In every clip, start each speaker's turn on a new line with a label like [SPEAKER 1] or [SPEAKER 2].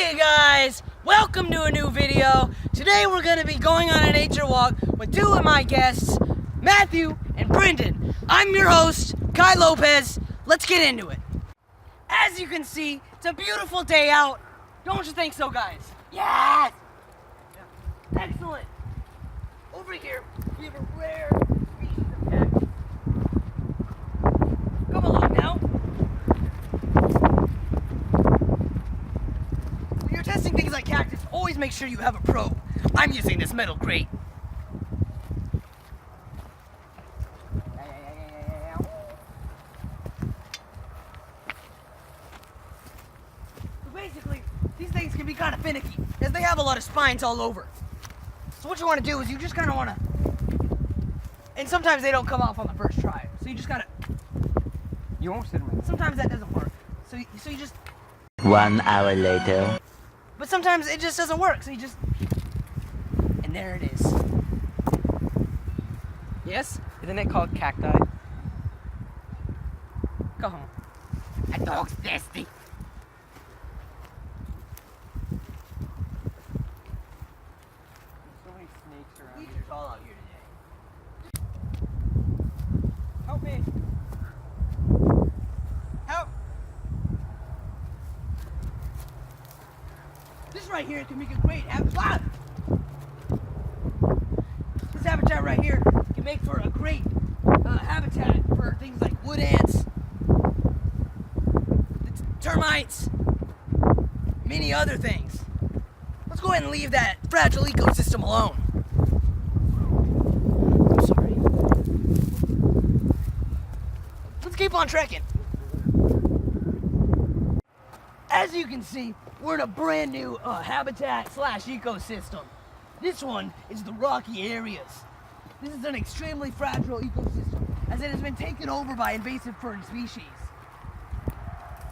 [SPEAKER 1] Hey guys, welcome to a new video. Today we're going to be going on a nature walk with two of my guests, Matthew and Brendan. I'm your host, Kai Lopez. Let's get into it. As you can see, it's a beautiful day out. Don't you think so, guys? Yes! Yeah. Excellent. Over here, we have a rare species of cactus. Come along now. When you're testing things like cactus, always make sure you have a probe. I'm using this metal grate. So basically, these things can be kind of finicky, as they have a lot of spines all over. So what you want to do is you just kind of want to, and sometimes they don't come off on the first try. So you just gotta.
[SPEAKER 2] You won't sit with
[SPEAKER 1] Sometimes that doesn't work. So you just.
[SPEAKER 3] 1 hour later.
[SPEAKER 1] But sometimes it just doesn't work. So you just. And there it is. Yes?
[SPEAKER 2] Isn't it called cacti?
[SPEAKER 1] Go home.
[SPEAKER 3] That dog's nasty.
[SPEAKER 2] So many snakes around
[SPEAKER 1] These
[SPEAKER 2] here.
[SPEAKER 1] are all out here today. Help me. Help. This right here can make a great habitat. This habitat right here can make for a great habitat for things like wood ants, termites, many other things. Let's go ahead and leave that fragile ecosystem alone. I'm sorry. Let's keep on trekking. As you can see, we're in a brand new habitat / ecosystem. This one is the rocky areas. This is an extremely fragile ecosystem, as it has been taken over by invasive fern species.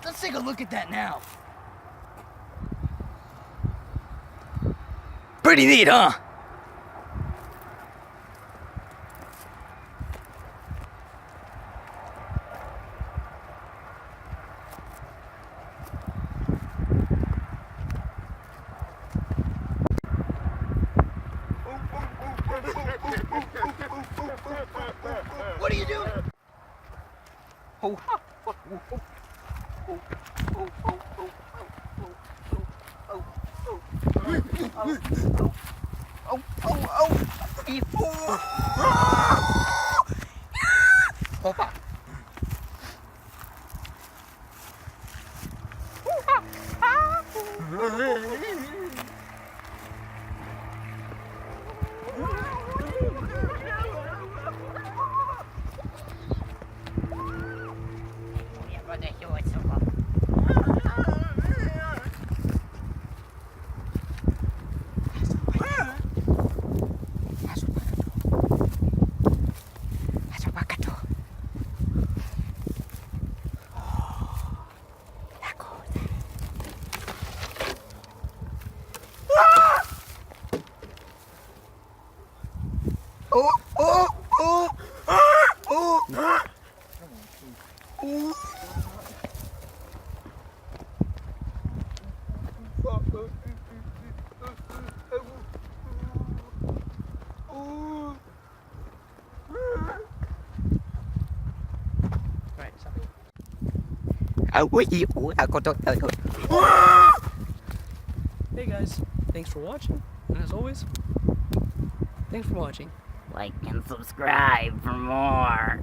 [SPEAKER 1] Let's take a look at that now. Pretty neat, huh? What are you doing?
[SPEAKER 2] Oh,
[SPEAKER 1] Hey guys, thanks for watching. And as always, thanks for watching.
[SPEAKER 3] Like and subscribe for more.